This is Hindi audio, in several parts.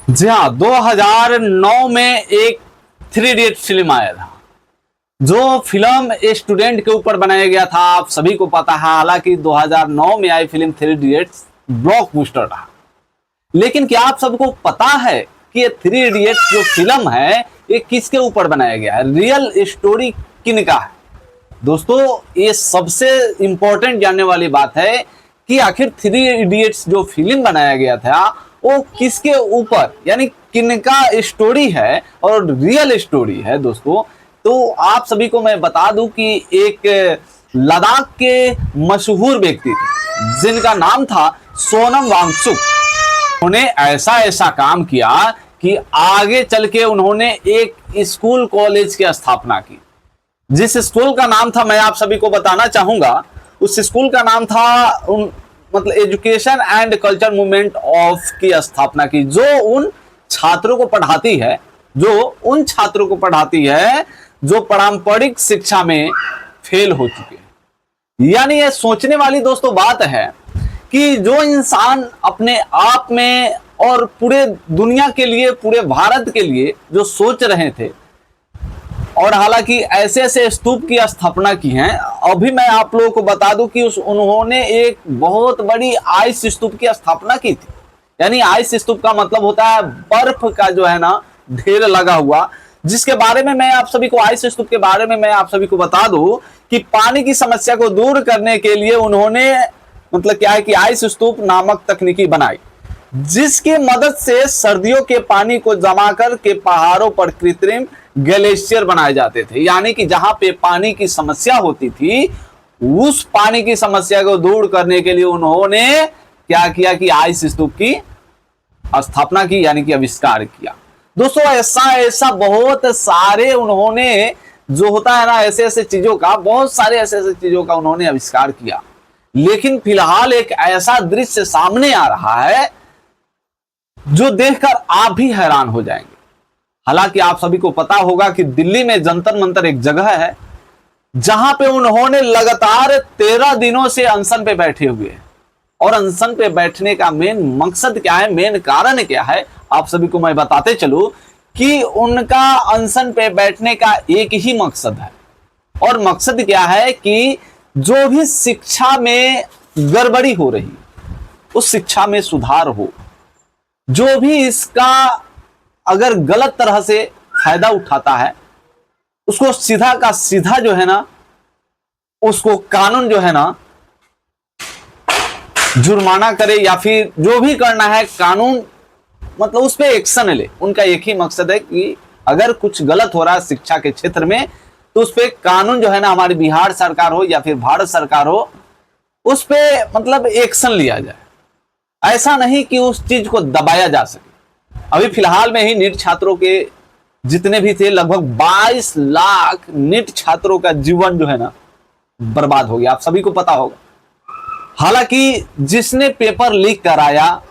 जी हाँ, 2009 में एक थ्री इडियट फिल्म आया था। जो फिल्म स्टूडेंट के ऊपर बनाया गया था, आप सभी को पता है। हालांकि 2009 में आई फिल्म थ्री इडियट्स ब्लॉकबस्टर रहा, लेकिन क्या आप सबको पता है कि ये थ्री इडियट्स जो फिल्म है ये किसके ऊपर बनाया गया है, रियल स्टोरी किनका है? दोस्तों, ये सबसे इंपॉर्टेंट जानने वाली बात है कि आखिर थ्री इडियट्स जो फिल्म बनाया गया था वो किसके ऊपर, यानी किनका स्टोरी है और रियल स्टोरी है। दोस्तों, तो आप सभी को मैं बता दूं कि एक लद्दाख के मशहूर व्यक्ति थे जिनका नाम था सोनम वांगचुक। उन्होंने ऐसा ऐसा काम किया कि आगे चल के उन्होंने एक स्कूल कॉलेज की स्थापना की। जिस स्कूल का नाम था, मैं आप सभी को बताना चाहूंगा, उस स्कूल का नाम था मतलब education and culture movement of की स्थापना की, जो उन छात्रों को पढ़ाती है जो पारंपरिक शिक्षा में फेल हो चुके हैं। यानी ये सोचने वाली दोस्तों बात है कि जो इंसान अपने आप में और पूरे दुनिया के लिए, पूरे भारत के लिए जो सोच रहे थे, और हालांकि ऐसे ऐसे स्तूप की स्थापना की है। अभी मैं आप लोगों को बता दूं कि उन्होंने एक बहुत बड़ी आइस स्तूप की स्थापना की थी। यानी आइस स्तूप का मतलब होता है बर्फ का जो है ना ढेर लगा हुआ, जिसके बारे में मैं आप सभी को, आइस स्तूप के बारे में मैं आप सभी को बता दूं कि पानी की समस्या को दूर करने के लिए उन्होंने मतलब क्या है कि आइस स्तूप नामक तकनीकी बनाई, जिसकी मदद से सर्दियों के पानी को जमा कर के पहाड़ों पर कृत्रिम ग्लेशियर बनाए जाते थे। यानी कि जहां पे पानी की समस्या होती थी, उस पानी की समस्या को दूर करने के लिए उन्होंने क्या किया कि आइस स्तूप की स्थापना की, यानी कि आविष्कार किया। दोस्तों, ऐसा ऐसा बहुत सारे उन्होंने जो होता है ना, ऐसे ऐसे चीजों का, बहुत सारे ऐसे ऐसे चीजों का उन्होंने आविष्कार किया। लेकिन फिलहाल एक ऐसा दृश्य सामने आ रहा है जो देखकर आप भी हैरान हो जाएंगे। हालांकि आप सभी को पता होगा कि दिल्ली में जंतर मंतर एक जगह है जहां पे उन्होंने लगातार 13 दिनों से अनशन पे बैठे हुए हैं। और अनशन पे बैठने का मेन मकसद क्या है, मेन कारण क्या है, आप सभी को मैं बताते चलूं कि उनका अनशन पे बैठने का एक ही मकसद है। और मकसद क्या है कि जो भी शिक्षा में गड़बड़ी हो रही, उस शिक्षा में सुधार हो। जो भी इसका अगर गलत तरह से फायदा उठाता है, उसको सीधा का सीधा जो है ना, उसको कानून जो है ना जुर्माना करे, या फिर जो भी करना है कानून मतलब उस पर एक्शन ले। उनका एक ही मकसद है कि अगर कुछ गलत हो रहा है शिक्षा के क्षेत्र में, तो उस पर कानून जो है ना, हमारी बिहार सरकार हो या फिर भारत सरकार हो, उस पर मतलब एक्शन लिया जाए। ऐसा नहीं कि उस चीज को दबाया जा सके। अभी फिलहाल में ही नीट छात्रों के जितने भी थे, लगभग 22 लाख नीट छात्रों का जीवन जो है ना बर्बाद हो गया, आप सभी को पता होगा। हालांकि जिसने पेपर लीक कराया,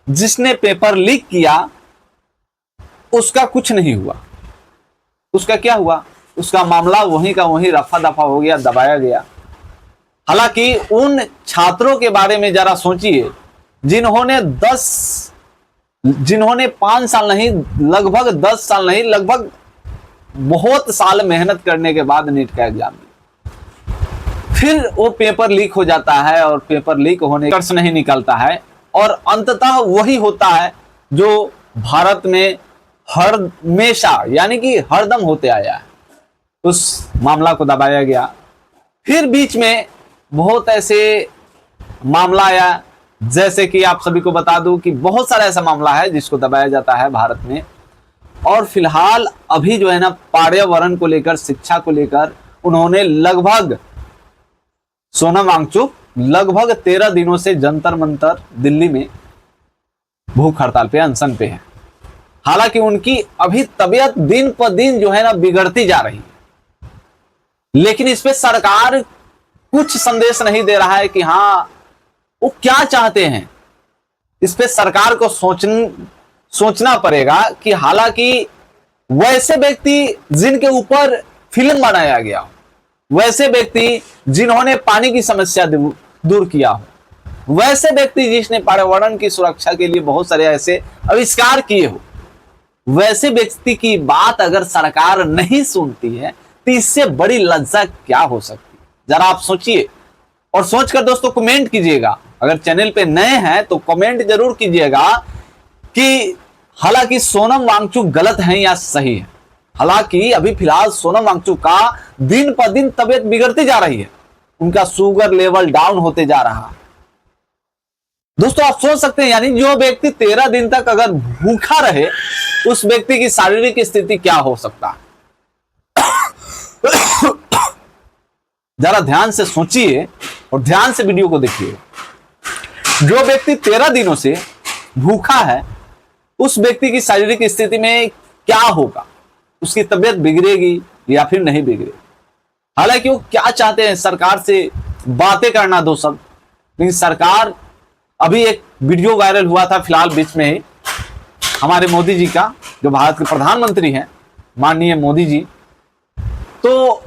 जिसने पेपर लीक किया, उसका कुछ नहीं हुआ। उसका क्या हुआ? उसका मामला वहीं का वहीं रफा दफा हो गया, दबाया गया। हालांकि उन छात्रों के बारे में जरा सोचिए जिन्होंने 5 साल नहीं, लगभग 10 साल नहीं, लगभग बहुत साल मेहनत करने के बाद नीट का एग्जाम दिया। फिर वो पेपर लीक हो जाता है, और पेपर लीक होने का कर्स नहीं निकलता है, और अंततः वही होता है जो भारत में हमेशा, यानी कि हरदम होते आया है। उस मामला को दबाया गया। फिर बीच में बहुत ऐसे मामला आया, जैसे कि आप सभी को बता दूं कि बहुत सारा ऐसा मामला है जिसको दबाया जाता है भारत में। और फिलहाल अभी जो है ना, पर्यावरण को लेकर, शिक्षा को लेकर उन्होंने लगभग, सोनम वांगचुक लगभग 13 दिनों से जंतर मंतर दिल्ली में भूख हड़ताल पे, अनशन पे है। हालांकि उनकी अभी तबीयत दिन पर दिन जो है ना बिगड़ती जा रही है, लेकिन इस पे सरकार कुछ संदेश नहीं दे रहा है कि हाँ वो क्या चाहते हैं। इस पे सरकार को सोचना पड़ेगा कि हालांकि वैसे व्यक्ति जिनके ऊपर फिल्म बनाया गया हो, वैसे व्यक्ति जिन्होंने पानी की समस्या दूर किया हो, वैसे व्यक्ति जिसने पर्यावरण की सुरक्षा के लिए बहुत सारे ऐसे आविष्कार किए हो, वैसे व्यक्ति की बात अगर सरकार नहीं सुनती है तो इससे बड़ी लज्जा क्या हो सकती है? जरा आप सोचिए और सोचकर दोस्तों कमेंट कीजिएगा। अगर चैनल पे नए हैं तो कमेंट जरूर कीजिएगा कि हालांकि सोनम वांगचुक गलत है या सही है। हालांकि अभी फिलहाल सोनम वांगचुक का दिन पर दिन तबीयत बिगड़ती जा रही है, उनका शुगर लेवल डाउन होते जा रहा है। दोस्तों आप सोच सकते हैं, यानी जो व्यक्ति 13 दिन तक अगर भूखा रहे उस व्यक्ति की शारीरिक स्थिति क्या हो सकता है। जरा ध्यान से सोचिए और ध्यान से वीडियो को देखिए। जो व्यक्ति 13 दिनों से भूखा है उस व्यक्ति की शारीरिक स्थिति में क्या होगा, उसकी तबीयत बिगड़ेगी या फिर नहीं बिगड़ेगी। हालांकि वो क्या चाहते हैं, सरकार से बातें करना दो सब, लेकिन सरकार, अभी एक वीडियो वायरल हुआ था फिलहाल बीच में ही हमारे मोदी जी का, जो भारत के प्रधानमंत्री हैं माननीय मोदी जी, तो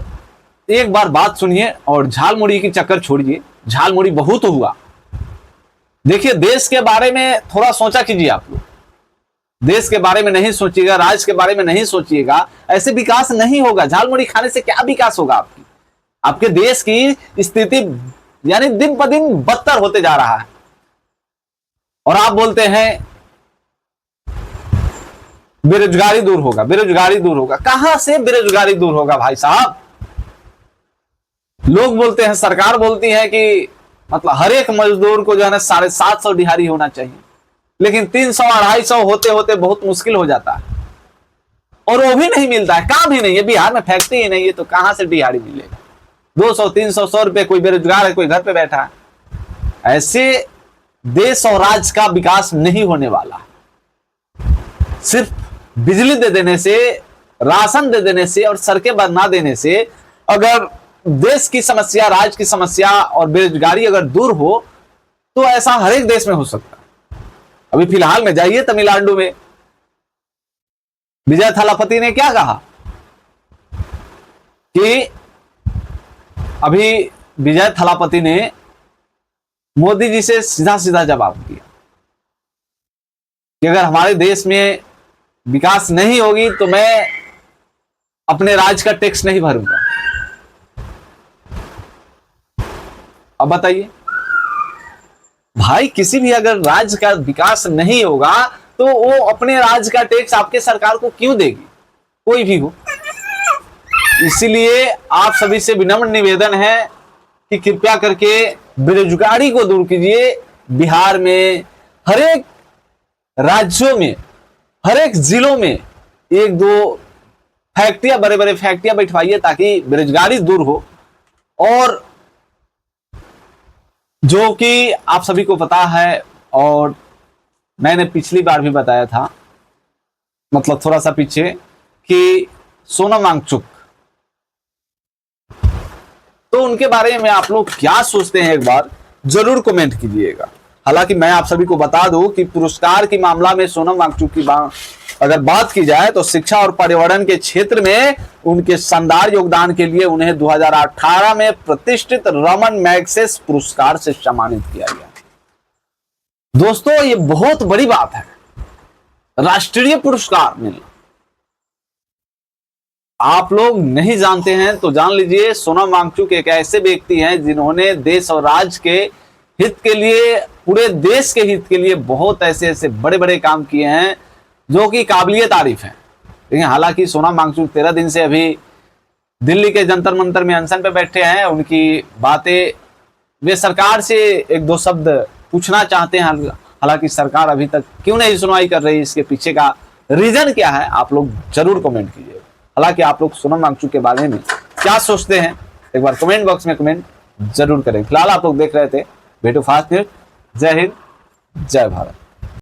एक बार बात सुनिए और झालमुड़ी की चक्कर छोड़िए। झालमुड़ी बहुत हुआ। देखिए देश के बारे में थोड़ा सोचा कीजिए आप लोग, देश के बारे में नहीं सोचिएगा, राज्य के बारे में नहीं सोचिएगा, ऐसे विकास नहीं होगा। झालमुड़ी खाने से क्या विकास होगा आपकी? आपके देश की स्थिति यानी दिन पर दिन बदतर होते जा रहा है और आप बोलते हैं बेरोजगारी दूर होगा, बेरोजगारी दूर होगा। कहां से बेरोजगारी दूर होगा भाई साहब? लोग बोलते हैं, सरकार बोलती है कि मतलब हर एक मजदूर को जो है ना 750 दिहाड़ी होना चाहिए, लेकिन 300-250 होते होते बहुत मुश्किल हो जाता है और वो भी नहीं मिलता है। काम ही नहीं है, बिहार में फैक्ट्री ही नहीं है, तो कहां से दिहाड़ी मिलेगा? 200-300 100 रुपए। कोई बेरोजगार है, कोई घर पे बैठा है। ऐसे देश और राज्य का विकास नहीं होने वाला। सिर्फ बिजली दे देने से, राशन दे देने से और सड़कें बना देने से अगर देश की समस्या, राज्य की समस्या और बेरोजगारी अगर दूर हो तो ऐसा हर एक देश में हो सकता है। अभी फिलहाल में जाइए तमिलनाडु में, विजय थालापति ने क्या कहा कि अभी विजय थालापति ने मोदी जी से सीधा सीधा जवाब दिया कि अगर हमारे देश में विकास नहीं होगी तो मैं अपने राज्य का टैक्स नहीं भरूंगा। अब बताइए भाई, किसी भी अगर राज्य का विकास नहीं होगा तो वो अपने राज्य का टैक्स आपके सरकार को क्यों देगी, कोई भी हो। इसीलिए आप सभी से विनम्र निवेदन है कि कृपया करके बेरोजगारी को दूर कीजिए। बिहार में हर एक राज्यों में, हर एक जिलों में 1-2 फैक्ट्रियां, बड़े बड़े फैक्ट्रियां बैठवाइए ताकि बेरोजगारी दूर हो। और जो कि आप सभी को पता है और मैंने पिछली बार भी बताया था, मतलब थोड़ा सा पीछे, कि सोनम वांगचुक, तो उनके बारे में आप लोग क्या सोचते हैं एक बार जरूर कमेंट कीजिएगा। हालांकि मैं आप सभी को बता दूं कि पुरस्कार की मामला में सोनम वांगचुक की अगर बात की जाए तो शिक्षा और पर्यावरण के क्षेत्र में उनके शानदार योगदान के लिए उन्हें 2018 में प्रतिष्ठित रमन मैग्सेस पुरस्कार से सम्मानित किया गया। दोस्तों ये बहुत बड़ी बात है, राष्ट्रीय पुरस्कार मिलना। आप लोग नहीं जानते हैं तो जान लीजिए, सोनम वांगचुक एक ऐसे व्यक्ति हैं जिन्होंने देश और राज्य के हित के लिए, पूरे देश के हित के लिए बहुत ऐसे ऐसे बड़े बड़े काम किए हैं जो कि काबिलियत तारीफ है। लेकिन हालांकि सोनम वांगचुक 13 दिन से अभी दिल्ली के जंतर मंतर में अनशन पे बैठे हैं। उनकी बातें, वे सरकार से 1-2 शब्द पूछना चाहते हैं, हालांकि सरकार अभी तक क्यों नहीं सुनवाई कर रही, इसके पीछे का रीजन क्या है आप लोग जरूर कमेंट कीजिए। हालांकि आप लोग सोनम वांगचुक के बारे में क्या सोचते हैं एक बार कमेंट बॉक्स में कमेंट जरूर करें। फिलहाल आप लोग देख रहे थे वे टू फास्ट न्यूज। जय हिंद, जय भारत।